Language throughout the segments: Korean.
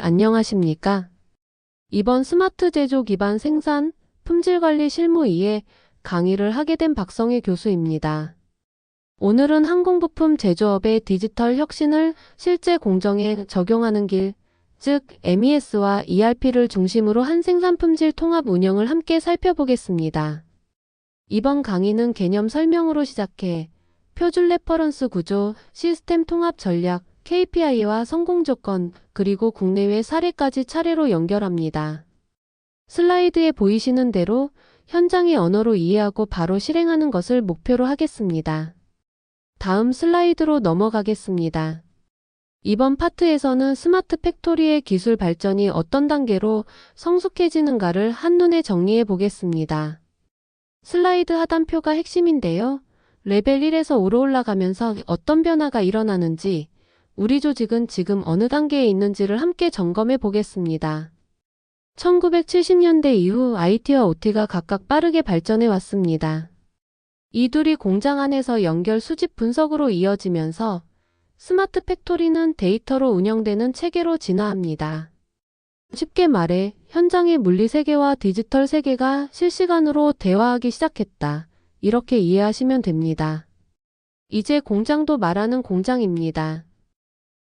안녕하십니까? 이번 스마트 제조 기반 생산, 품질 관리 실무 2에 강의를 하게 된 박성희 교수입니다. 오늘은 항공부품 제조업의 디지털 혁신을 실제 공정에 적용하는 길, 즉 MES와 ERP를 중심으로 한 생산 품질 통합 운영을 함께 살펴보겠습니다. 이번 강의는 개념 설명으로 시작해 표준 레퍼런스 구조, 시스템 통합 전략, KPI와 성공 조건, 그리고 국내외 사례까지 차례로 연결합니다. 슬라이드에 보이시는 대로 현장의 언어로 이해하고 바로 실행하는 것을 목표로 하겠습니다. 다음 슬라이드로 넘어가겠습니다. 이번 파트에서는 스마트 팩토리의 기술 발전이 어떤 단계로 성숙해지는가를 한눈에 정리해 보겠습니다. 슬라이드 하단표가 핵심인데요. 레벨 1에서 5로 올라가면서 어떤 변화가 일어나는지, 우리 조직은 지금 어느 단계에 있는지를 함께 점검해 보겠습니다. 1970년대 이후 IT와 OT가 각각 빠르게 발전해 왔습니다. 이 둘이 공장 안에서 연결 수집 분석으로 이어지면서 스마트 팩토리는 데이터로 운영되는 체계로 진화합니다. 쉽게 말해 현장의 물리 세계와 디지털 세계가 실시간으로 대화하기 시작했다. 이렇게 이해하시면 됩니다. 이제 공장도 말하는 공장입니다.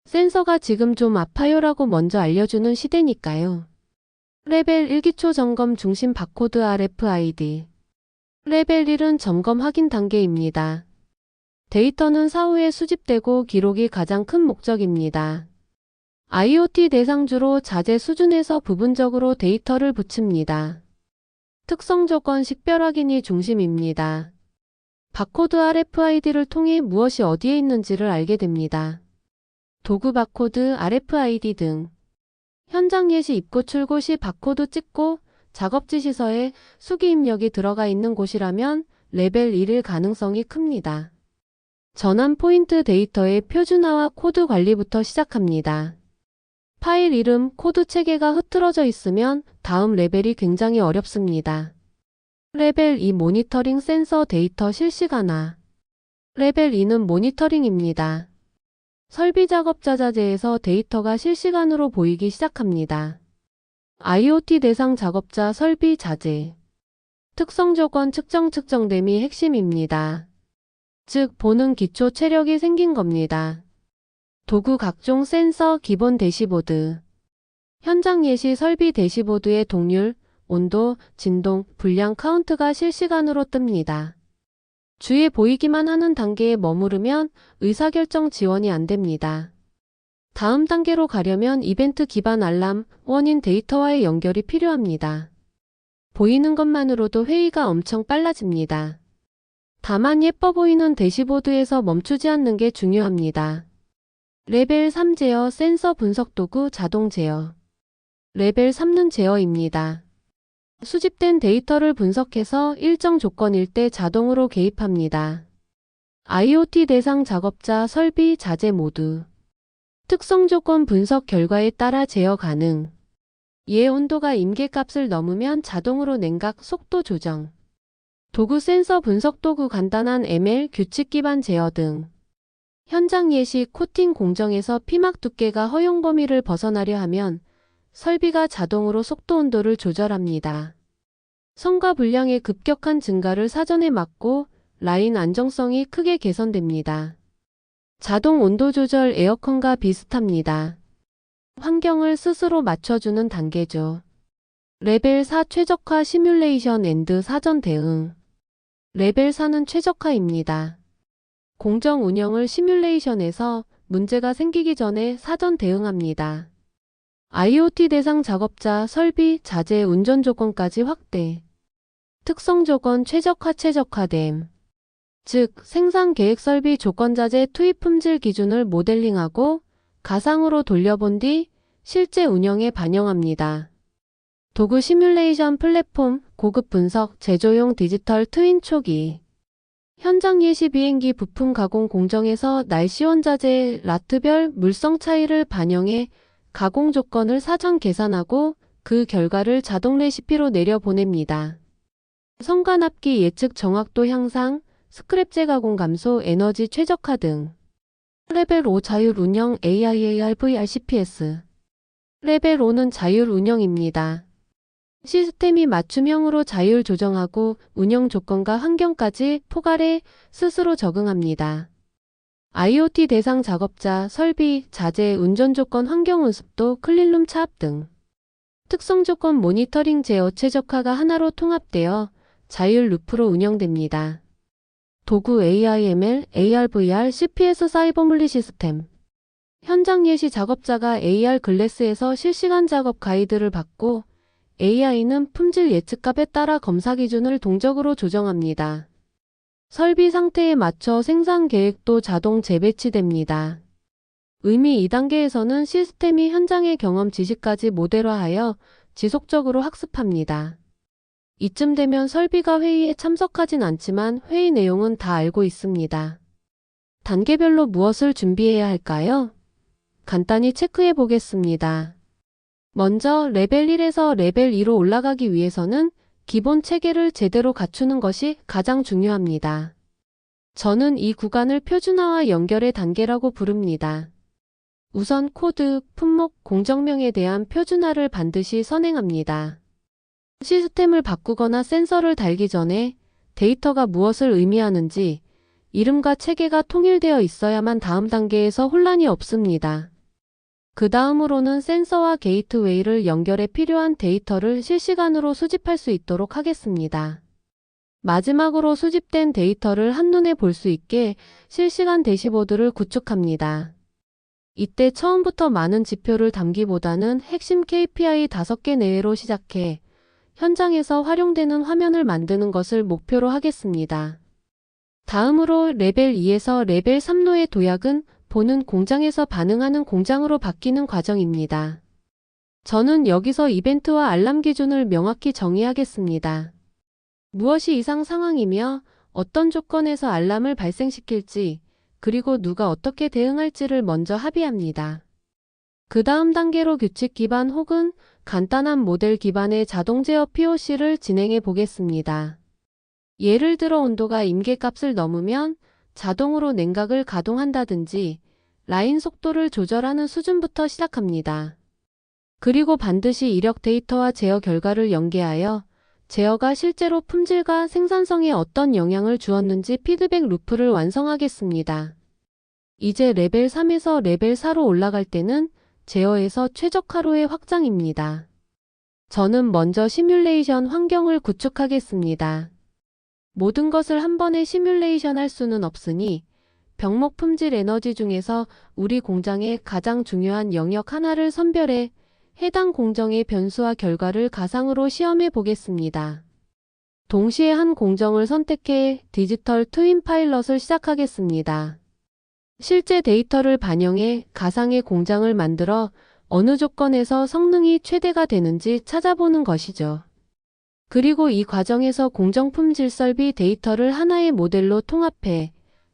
센서가 지금 좀 아파요라고 먼저 알려주는 시대니까요. 레벨 1 기초 점검 중심 바코드 RFID. 레벨 1은 점검 확인 단계입니다. 데이터는 사후에 수집되고 기록이 가장 큰 목적입니다. IoT 대상주로 자재 수준에서 부분적으로 데이터를 붙입니다. 특성 조건 식별 확인이 중심입니다. 바코드 RFID를 통해 무엇이 어디에 있는지를 알게 됩니다. 도구 바코드, RFID 등. 현장 예시 입고 출고 시 바코드 찍고 작업지 시서에 수기 입력이 들어가 있는 곳이라면 레벨 1일 가능성이 큽니다. 전환 포인트 데이터의 표준화와 코드 관리부터 시작합니다. 파일 이름, 코드 체계가 흐트러져 있으면 다음 레벨이 굉장히 어렵습니다. 레벨 2 모니터링 센서 데이터 실시간화. 레벨 2는 모니터링입니다. 설비 작업자 자재에서 데이터가 실시간으로 보이기 시작합니다. IoT 대상 작업자 설비 자재. 특성 조건 측정됨이 핵심입니다. 즉, 보는 기초 체력이 생긴 겁니다. 도구 각종 센서 기본 대시보드. 현장 예시 설비 대시보드의 동률, 온도, 진동, 불량 카운트가 실시간으로 뜹니다. 주위에 보이기만 하는 단계에 머무르면 의사결정 지원이 안 됩니다. 다음 단계로 가려면 이벤트 기반 알람, 원인 데이터와의 연결이 필요합니다. 보이는 것만으로도 회의가 엄청 빨라집니다. 다만 예뻐 보이는 대시보드에서 멈추지 않는 게 중요합니다. 레벨 3 제어 센서 분석 도구 자동 제어. 레벨 3는 제어입니다. 수집된 데이터를 분석해서 일정 조건일 때 자동으로 개입합니다. IoT 대상 작업자 설비 자재 모두. 특성 조건 분석 결과에 따라 제어 가능. 예 온도가 임계값을 넘으면 자동으로 냉각 속도 조정. 도구 센서 분석 도구 간단한 ML 규칙 기반 제어 등. 현장 예시 코팅 공정에서 피막 두께가 허용 범위를 벗어나려 하면 설비가 자동으로 속도 온도를 조절합니다. 성과 불량의 급격한 증가를 사전에 막고 라인 안정성이 크게 개선됩니다. 자동 온도 조절 에어컨과 비슷합니다. 환경을 스스로 맞춰주는 단계죠. 레벨 4 최적화 시뮬레이션 앤드 사전 대응. 레벨 4는 최적화입니다. 공정 운영을 시뮬레이션에서 문제가 생기기 전에 사전 대응합니다. IoT 대상 작업자 설비 자재 운전 조건까지 확대. 특성 조건 최적화됨. 즉 생산 계획 설비 조건 자재 투입 품질 기준을 모델링하고 가상으로 돌려본 뒤 실제 운영에 반영합니다. 도구 시뮬레이션 플랫폼 고급 분석 제조용 디지털 트윈 초기. 현장 예시 비행기 부품 가공 공정에서 날씨 원자재 라트별 물성 차이를 반영해 가공 조건을 사전 계산하고 그 결과를 자동 레시피로 내려보냅니다. 성과 납기 예측 정확도 향상, 스크랩 재가공 감소, 에너지 최적화 등. 레벨 5 자율 운영 AI AR VR CPS. 레벨 5는 자율 운영입니다. 시스템이 맞춤형으로 자율 조정하고 운영 조건과 환경까지 포괄해 스스로 적응합니다. IoT 대상 작업자, 설비, 자재, 운전 조건, 환경 운습도, 클린룸 차압 등 특성 조건 모니터링 제어 최적화가 하나로 통합되어 자율 루프로 운영됩니다. 도구 AIML, AR/VR, CPS 사이버 물리 시스템. 현장 예시 작업자가 AR 글래스에서 실시간 작업 가이드를 받고 AI는 품질 예측값에 따라 검사 기준을 동적으로 조정합니다. 설비 상태에 맞춰 생산 계획도 자동 재배치됩니다. 의미 2단계에서는 시스템이 현장의 경험 지식까지 모델화하여 지속적으로 학습합니다. 이쯤 되면 설비가 회의에 참석하진 않지만 회의 내용은 다 알고 있습니다. 단계별로 무엇을 준비해야 할까요? 간단히 체크해 보겠습니다. 먼저 레벨 1에서 레벨 2로 올라가기 위해서는 기본 체계를 제대로 갖추는 것이 가장 중요합니다. 저는 이 구간을 표준화와 연결의 단계라고 부릅니다. 우선 코드, 품목, 공정명에 대한 표준화를 반드시 선행합니다. 시스템을 바꾸거나 센서를 달기 전에 데이터가 무엇을 의미하는지 이름과 체계가 통일되어 있어야만 다음 단계에서 혼란이 없습니다. 그 다음으로는 센서와 게이트웨이를 연결해 필요한 데이터를 실시간으로 수집할 수 있도록 하겠습니다. 마지막으로 수집된 데이터를 한눈에 볼 수 있게 실시간 대시보드를 구축합니다. 이때 처음부터 많은 지표를 담기보다는 핵심 KPI 5개 내외로 시작해 현장에서 활용되는 화면을 만드는 것을 목표로 하겠습니다. 다음으로 레벨 2에서 레벨 3로의 도약은 보는 공장에서 반응하는 공장으로 바뀌는 과정입니다. 저는 여기서 이벤트와 알람 기준을 명확히 정의하겠습니다. 무엇이 이상 상황이며 어떤 조건에서 알람을 발생시킬지, 그리고 누가 어떻게 대응할지를 먼저 합의합니다. 그 다음 단계로 규칙 기반 혹은 간단한 모델 기반의 자동 제어 POC를 진행해 보겠습니다. 예를 들어 온도가 임계값을 넘으면 자동으로 냉각을 가동한다든지 라인 속도를 조절하는 수준부터 시작합니다. 그리고 반드시 이력 데이터와 제어 결과를 연계하여 제어가 실제로 품질과 생산성에 어떤 영향을 주었는지 피드백 루프를 완성하겠습니다. 이제 레벨 3에서 레벨 4로 올라갈 때는 제어에서 최적화로의 확장입니다. 저는 먼저 시뮬레이션 환경을 구축하겠습니다. 모든 것을 한 번에 시뮬레이션 할 수는 없으니 병목 품질 에너지 중에서 우리 공장의 가장 중요한 영역 하나를 선별해 해당 공정의 변수와 결과를 가상으로 시험해 보겠습니다. 동시에 한 공정을 선택해 디지털 트윈 파일럿을 시작하겠습니다. 실제 데이터를 반영해 가상의 공장을 만들어 어느 조건에서 성능이 최대가 되는지 찾아보는 것이죠. 그리고 이 과정에서 공정 품질 설비 데이터를 하나의 모델로 통합해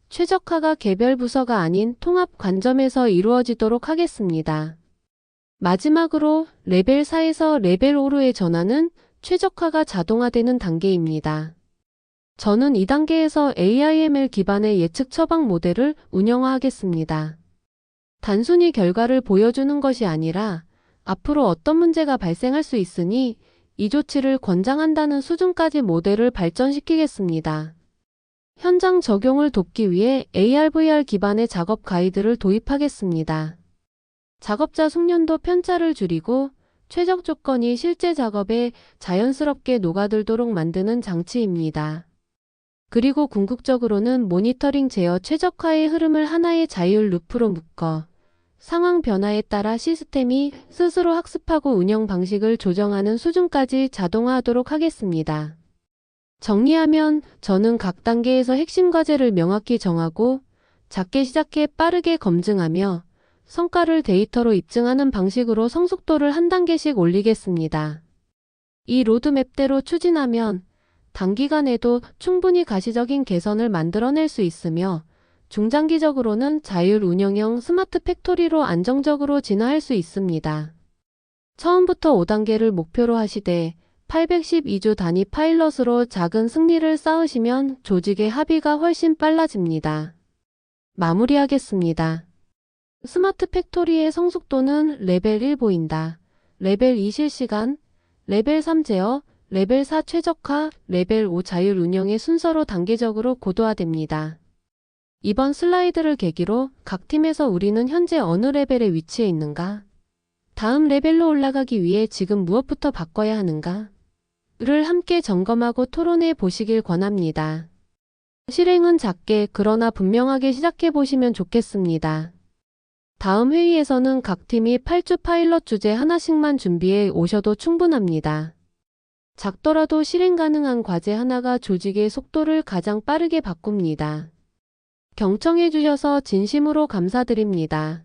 최적화가 개별 부서가 아닌 통합 관점에서 이루어지도록 하겠습니다. 마지막으로 레벨 4에서 레벨 5로의 전환은 최적화가 자동화되는 단계입니다. 저는 이 단계에서 AIML 기반의 예측 처방 모델을 운영화하겠습니다. 단순히 결과를 보여주는 것이 아니라 앞으로 어떤 문제가 발생할 수 있으니 이 조치를 권장한다는 수준까지 모델을 발전시키겠습니다. 현장 적용을 돕기 위해 AR/VR 기반의 작업 가이드를 도입하겠습니다. 작업자 숙련도 편차를 줄이고 최적 조건이 실제 작업에 자연스럽게 녹아들도록 만드는 장치입니다. 그리고 궁극적으로는 모니터링 제어 최적화의 흐름을 하나의 자율 루프로 묶어 상황 변화에 따라 시스템이 스스로 학습하고 운영 방식을 조정하는 수준까지 자동화하도록 하겠습니다. 정리하면 저는 각 단계에서 핵심 과제를 명확히 정하고 작게 시작해 빠르게 검증하며 성과를 데이터로 입증하는 방식으로 성숙도를 한 단계씩 올리겠습니다. 이 로드맵대로 추진하면 단기간에도 충분히 가시적인 개선을 만들어낼 수 있으며 중장기적으로는 자율 운영형 스마트 팩토리로 안정적으로 진화할 수 있습니다. 처음부터 5단계를 목표로 하시되 812주 단위 파일럿으로 작은 승리를 쌓으시면 조직의 합의가 훨씬 빨라집니다. 마무리하겠습니다. 스마트 팩토리의 성숙도는 레벨 1 보인다. 레벨 2 실시간, 레벨 3 제어, 레벨 4 최적화, 레벨 5 자율 운영의 순서로 단계적으로 고도화됩니다. 이번 슬라이드를 계기로 각 팀에서 우리는 현재 어느 레벨에 위치해 있는가? 다음 레벨로 올라가기 위해 지금 무엇부터 바꿔야 하는가? 를 함께 점검하고 토론해 보시길 권합니다. 실행은 작게 그러나 분명하게 시작해 보시면 좋겠습니다. 다음 회의에서는 각 팀이 8주 파일럿 주제 하나씩만 준비해 오셔도 충분합니다. 작더라도 실행 가능한 과제 하나가 조직의 속도를 가장 빠르게 바꿉니다. 경청해 주셔서 진심으로 감사드립니다.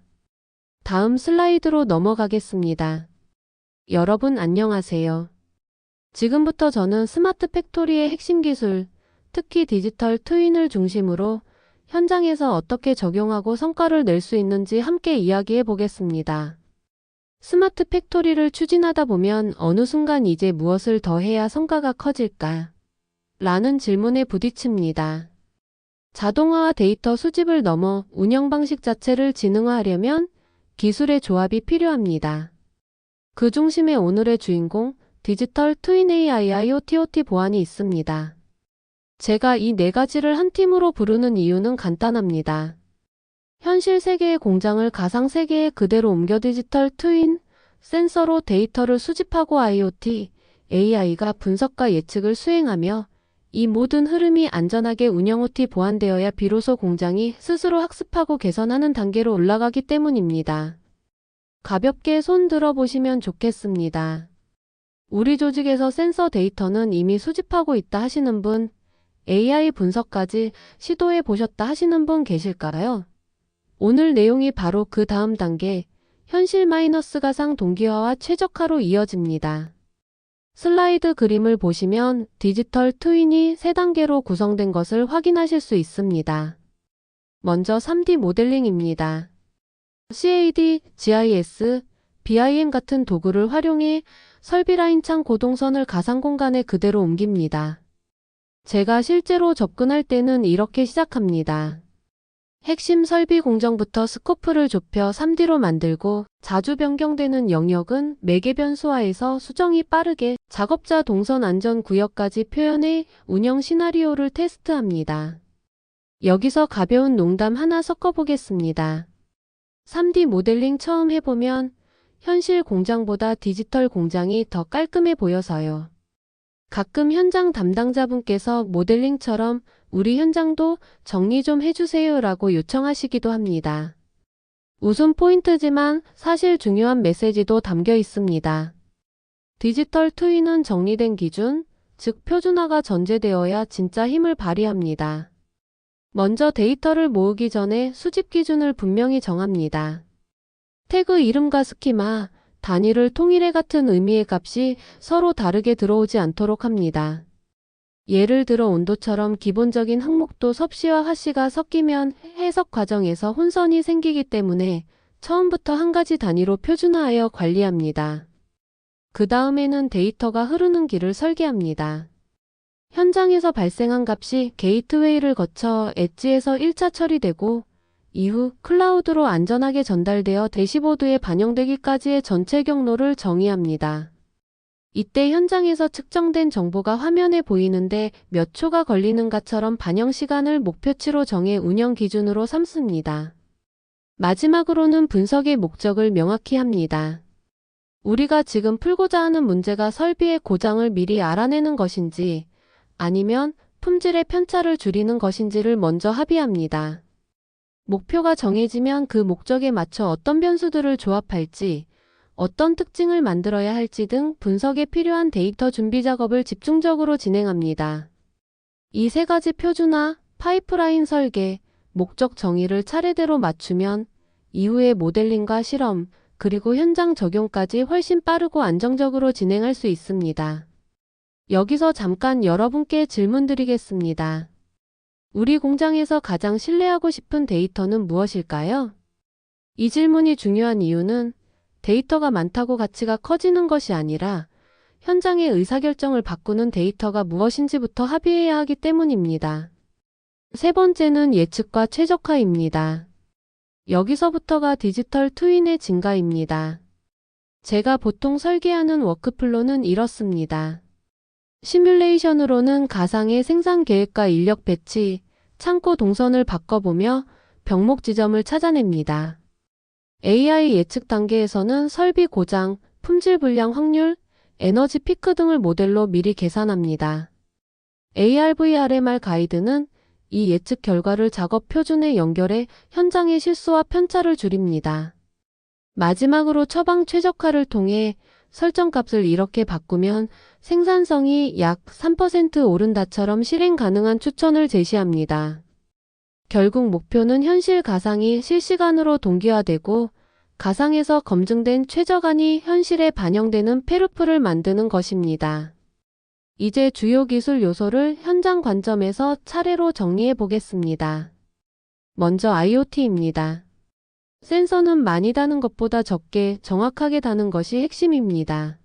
다음 슬라이드로 넘어가겠습니다. 여러분 안녕하세요. 지금부터 저는 스마트 팩토리의 핵심 기술, 특히 디지털 트윈을 중심으로 현장에서 어떻게 적용하고 성과를 낼 수 있는지 함께 이야기해 보겠습니다. 스마트 팩토리를 추진하다 보면 어느 순간 이제 무엇을 더 해야 성과가 커질까? 라는 질문에 부딪힙니다. 자동화와 데이터 수집을 넘어 운영 방식 자체를 지능화하려면 기술의 조합이 필요합니다. 그 중심에 오늘의 주인공, 디지털 트윈 AI IoT 보안이 있습니다. 제가 이 네 가지를 한 팀으로 부르는 이유는 간단합니다. 현실 세계의 공장을 가상 세계에 그대로 옮겨 디지털 트윈, 센서로 데이터를 수집하고 IoT, AI가 분석과 예측을 수행하며 이 모든 흐름이 안전하게 운영 OT 보완되어야 비로소 공장이 스스로 학습하고 개선하는 단계로 올라가기 때문입니다. 가볍게 손 들어보시면 좋겠습니다. 우리 조직에서 센서 데이터는 이미 수집하고 있다 하시는 분, AI 분석까지 시도해 보셨다 하시는 분 계실까요? 오늘 내용이 바로 그 다음 단계, 현실 마이너스 가상 동기화와 최적화로 이어집니다. 슬라이드 그림을 보시면 디지털 트윈이 3단계로 구성된 것을 확인하실 수 있습니다. 먼저 3D 모델링입니다. CAD, GIS, BIM 같은 도구를 활용해 설비 라인창 고동선을 가상 공간에 그대로 옮깁니다. 제가 실제로 접근할 때는 이렇게 시작합니다. 핵심 설비 공정부터 스코프를 좁혀 3D로 만들고 자주 변경되는 영역은 매개 변수화해서 수정이 빠르게 작업자 동선 안전 구역까지 표현해 운영 시나리오를 테스트합니다. 여기서 가벼운 농담 하나 섞어보겠습니다. 3D 모델링 처음 해보면 현실 공장보다 디지털 공장이 더 깔끔해 보여서요. 가끔 현장 담당자분께서 모델링처럼 우리 현장도 정리 좀 해주세요 라고 요청하시기도 합니다. 웃음 포인트지만 사실 중요한 메시지도 담겨 있습니다. 디지털 트윈은 정리된 기준, 즉 표준화가 전제되어야 진짜 힘을 발휘합니다. 먼저 데이터를 모으기 전에 수집 기준을 분명히 정합니다. 태그 이름과 스키마, 단위를 통일해 같은 의미의 값이 서로 다르게 들어오지 않도록 합니다. 예를 들어 온도처럼 기본적인 항목도 섭씨와 하씨가 섞이면 해석 과정에서 혼선이 생기기 때문에 처음부터 한 가지 단위로 표준화하여 관리합니다. 그 다음에는 데이터가 흐르는 길을 설계합니다. 현장에서 발생한 값이 게이트웨이를 거쳐 엣지에서 1차 처리되고 이후 클라우드로 안전하게 전달되어 대시보드에 반영되기까지의 전체 경로를 정의합니다. 이때 현장에서 측정된 정보가 화면에 보이는데 몇 초가 걸리는가처럼 반영 시간을 목표치로 정해 운영 기준으로 삼습니다. 마지막으로는 분석의 목적을 명확히 합니다. 우리가 지금 풀고자 하는 문제가 설비의 고장을 미리 알아내는 것인지 아니면 품질의 편차를 줄이는 것인지를 먼저 합의합니다. 목표가 정해지면 그 목적에 맞춰 어떤 변수들을 조합할지, 어떤 특징을 만들어야 할지 등 분석에 필요한 데이터 준비 작업을 집중적으로 진행합니다. 이 세 가지 표준화, 파이프라인 설계, 목적 정의를 차례대로 맞추면 이후에 모델링과 실험, 그리고 현장 적용까지 훨씬 빠르고 안정적으로 진행할 수 있습니다. 여기서 잠깐 여러분께 질문 드리겠습니다. 우리 공장에서 가장 신뢰하고 싶은 데이터는 무엇일까요? 이 질문이 중요한 이유는 데이터가 많다고 가치가 커지는 것이 아니라 현장의 의사결정을 바꾸는 데이터가 무엇인지부터 합의해야 하기 때문입니다. 세 번째는 예측과 최적화입니다. 여기서부터가 디지털 트윈의 증가입니다. 제가 보통 설계하는 워크플로는 이렇습니다. 시뮬레이션으로는 가상의 생산 계획과 인력 배치, 창고 동선을 바꿔보며 병목 지점을 찾아냅니다. AI 예측 단계에서는 설비 고장, 품질 불량 확률, 에너지 피크 등을 모델로 미리 계산합니다. ARVRMR 가이드는 이 예측 결과를 작업 표준에 연결해 현장의 실수와 편차를 줄입니다. 마지막으로 처방 최적화를 통해 설정값을 이렇게 바꾸면 생산성이 약 3% 오른다처럼 실행 가능한 추천을 제시합니다. 결국 목표는 현실 가상이 실시간으로 동기화되고 가상에서 검증된 최저간이 현실에 반영되는 페르프를 만드는 것입니다. 이제 주요 기술 요소를 현장 관점에서 차례로 정리해 보겠습니다. 먼저 IoT입니다. 센서는 많이 다는 것보다 적게 정확하게 다는 것이 핵심입니다.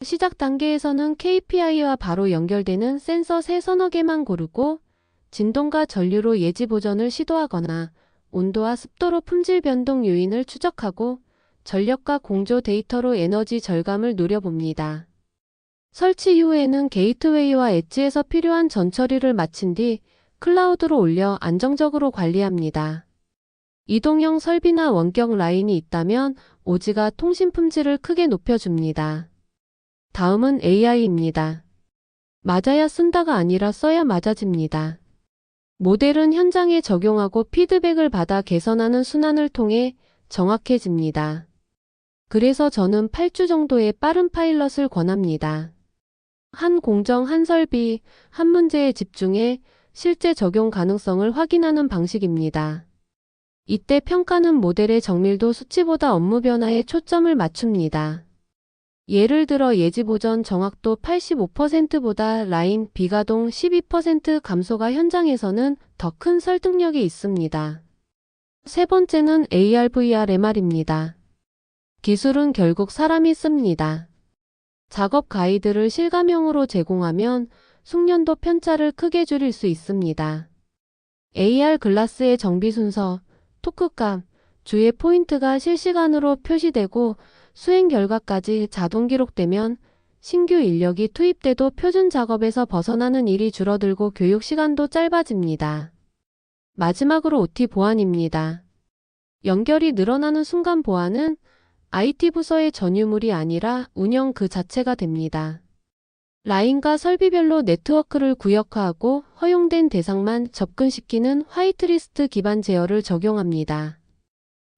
시작 단계에서는 KPI와 바로 연결되는 센서 서너 개만 고르고 진동과 전류로 예지 보전을 시도하거나 온도와 습도로 품질 변동 요인을 추적하고 전력과 공조 데이터로 에너지 절감을 노려봅니다. 설치 이후에는 게이트웨이와 엣지에서 필요한 전처리를 마친 뒤 클라우드로 올려 안정적으로 관리합니다. 이동형 설비나 원격 라인이 있다면 오지가 통신 품질을 크게 높여줍니다. 다음은 AI입니다. 맞아야 쓴다가 아니라 써야 맞아집니다. 모델은 현장에 적용하고 피드백을 받아 개선하는 순환을 통해 정확해집니다. 그래서 저는 8주 정도의 빠른 파일럿을 권합니다. 한 공정, 한 설비, 한 문제에 집중해 실제 적용 가능성을 확인하는 방식입니다. 이때 평가는 모델의 정밀도 수치보다 업무 변화에 초점을 맞춥니다. 예를 들어 예지 보전 정확도 85%보다 라인 비가동 12% 감소가 현장에서는 더 큰 설득력이 있습니다. 세 번째는 ARVRMR입니다. 기술은 결국 사람이 씁니다. 작업 가이드를 실감형으로 제공하면 숙련도 편차를 크게 줄일 수 있습니다. AR 글라스의 정비 순서, 토크값, 주의 포인트가 실시간으로 표시되고 수행 결과까지 자동 기록되면 신규 인력이 투입돼도 표준 작업에서 벗어나는 일이 줄어들고 교육 시간도 짧아집니다. 마지막으로 OT 보안입니다. 연결이 늘어나는 순간 보안은 IT 부서의 전유물이 아니라 운영 그 자체가 됩니다. 라인과 설비별로 네트워크를 구역화하고 허용된 대상만 접근시키는 화이트리스트 기반 제어를 적용합니다.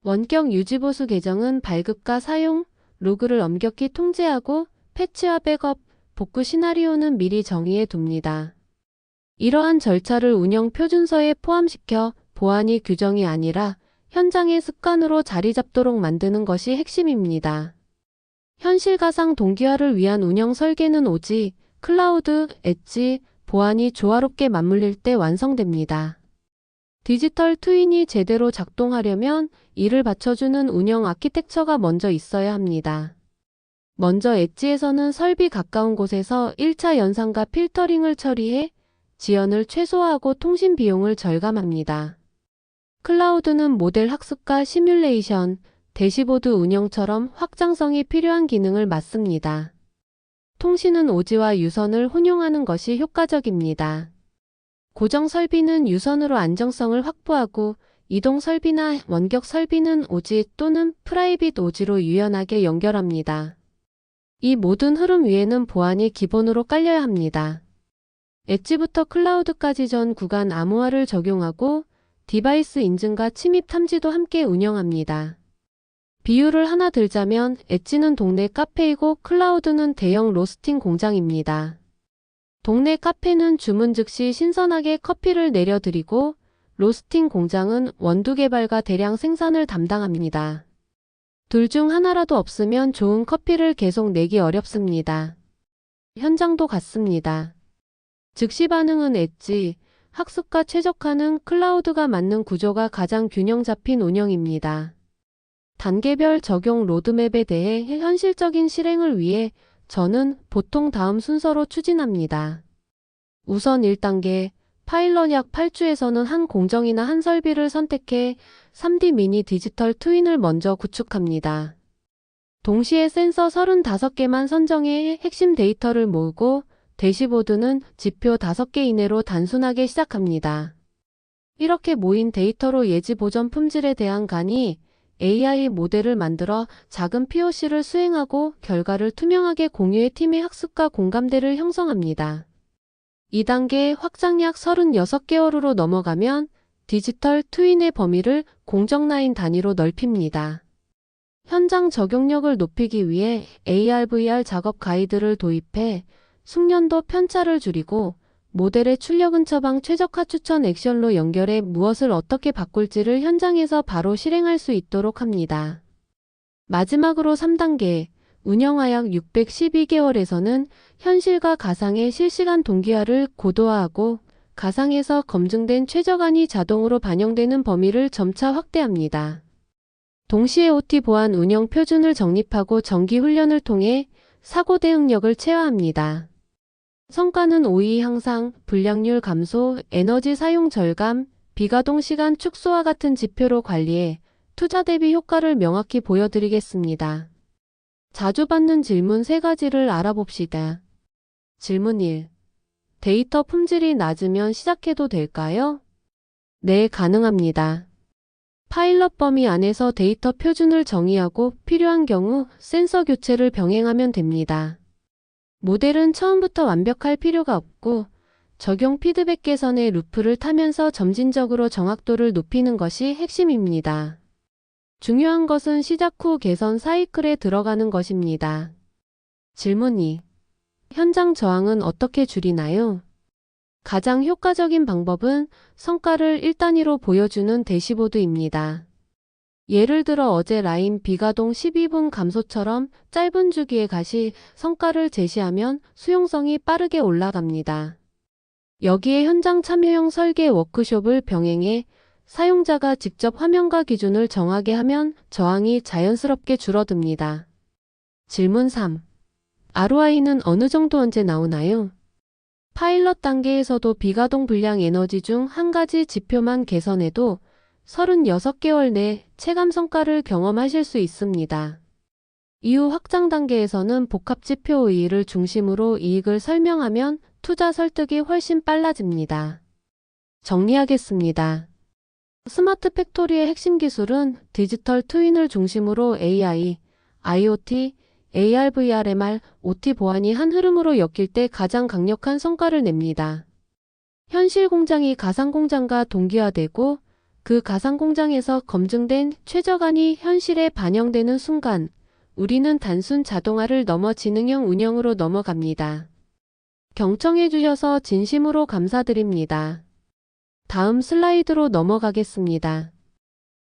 원격 유지보수 계정은 발급과 사용, 로그를 엄격히 통제하고 패치와 백업, 복구 시나리오는 미리 정의해 둡니다. 이러한 절차를 운영 표준서에 포함시켜 보안이 규정이 아니라 현장의 습관으로 자리 잡도록 만드는 것이 핵심입니다. 현실 가상 동기화를 위한 운영 설계는 오직 클라우드, 엣지, 보안이 조화롭게 맞물릴 때 완성됩니다. 디지털 트윈이 제대로 작동하려면 이를 받쳐주는 운영 아키텍처가 먼저 있어야 합니다. 먼저 엣지에서는 설비 가까운 곳에서 1차 연산과 필터링을 처리해 지연을 최소화하고 통신 비용을 절감합니다. 클라우드는 모델 학습과 시뮬레이션, 대시보드 운영처럼 확장성이 필요한 기능을 맡습니다. 통신은 오지와 유선을 혼용하는 것이 효과적입니다. 고정 설비는 유선으로 안정성을 확보하고 이동 설비나 원격 설비는 오지 또는 프라이빗 오지로 유연하게 연결합니다. 이 모든 흐름 위에는 보안이 기본으로 깔려야 합니다. 엣지부터 클라우드까지 전 구간 암호화를 적용하고 디바이스 인증과 침입 탐지도 함께 운영합니다. 비유를 하나 들자면 엣지는 동네 카페이고 클라우드는 대형 로스팅 공장입니다. 동네 카페는 주문 즉시 신선하게 커피를 내려드리고 로스팅 공장은 원두 개발과 대량 생산을 담당합니다. 둘 중 하나라도 없으면 좋은 커피를 계속 내기 어렵습니다. 현장도 같습니다. 즉시 반응은 엣지, 학습과 최적화는 클라우드가 맞는 구조가 가장 균형 잡힌 운영입니다. 단계별 적용 로드맵에 대해 현실적인 실행을 위해 저는 보통 다음 순서로 추진합니다. 우선 1단계, 파일럿 약 8주에서는 한 공정이나 한 설비를 선택해 3D 미니 디지털 트윈을 먼저 구축합니다. 동시에 센서 35개만 선정해 핵심 데이터를 모으고 대시보드는 지표 5개 이내로 단순하게 시작합니다. 이렇게 모인 데이터로 예지 보전 품질에 대한 간이 AI 모델을 만들어 작은 POC를 수행하고 결과를 투명하게 공유해 팀의 학습과 공감대를 형성합니다. 2단계 확장 약 36개월으로 넘어가면 디지털 트윈의 범위를 공정 라인 단위로 넓힙니다. 현장 적용력을 높이기 위해 AR/VR 작업 가이드를 도입해 숙련도 편차를 줄이고 모델의 출력은 처방 최적화 추천 액션로 연결해 무엇을 어떻게 바꿀지를 현장에서 바로 실행할 수 있도록 합니다. 마지막으로 3단계 운영화 약 612개월에서는 현실과 가상의 실시간 동기화를 고도화하고 가상에서 검증된 최저간이 자동으로 반영되는 범위를 점차 확대합니다. 동시에 OT 보안 운영 표준을 정립하고 정기 훈련을 통해 사고 대응력을 체화합니다. 성과는 OEE 향상, 불량률 감소, 에너지 사용 절감, 비가동 시간 축소와 같은 지표로 관리해 투자 대비 효과를 명확히 보여드리겠습니다. 자주 받는 질문 3가지를 알아봅시다. 질문 1. 데이터 품질이 낮으면 시작해도 될까요? 네, 가능합니다. 파일럿 범위 안에서 데이터 표준을 정의하고 필요한 경우 센서 교체를 병행하면 됩니다. 모델은 처음부터 완벽할 필요가 없고 적용 피드백 개선의 루프를 타면서 점진적으로 정확도를 높이는 것이 핵심입니다. 중요한 것은 시작 후 개선 사이클에 들어가는 것입니다. 질문 2. 현장 저항은 어떻게 줄이나요? 가장 효과적인 방법은 성과를 1단위로 보여주는 대시보드입니다. 예를 들어 어제 라인 비가동 12분 감소처럼 짧은 주기의 가시 성과를 제시하면 수용성이 빠르게 올라갑니다. 여기에 현장 참여형 설계 워크숍을 병행해 사용자가 직접 화면과 기준을 정하게 하면 저항이 자연스럽게 줄어듭니다. 질문 3. ROI는 어느 정도 언제 나오나요? 파일럿 단계에서도 비가동 불량 에너지 중 한 가지 지표만 개선해도 36개월 내 체감 성과를 경험하실 수 있습니다. 이후 확장 단계에서는 복합 지표 의의를 중심으로 이익을 설명하면 투자 설득이 훨씬 빨라집니다. 정리하겠습니다. 스마트 팩토리의 핵심 기술은 디지털 트윈을 중심으로 AI, IoT, AR/VR, MR, OT 보안이 한 흐름으로 엮일 때 가장 강력한 성과를 냅니다. 현실 공장이 가상 공장과 동기화되고 그 가상 공장에서 검증된 최저간이 현실에 반영되는 순간 우리는 단순 자동화를 넘어 지능형 운영으로 넘어갑니다. 경청해 주셔서 진심으로 감사드립니다. 다음 슬라이드로 넘어가겠습니다.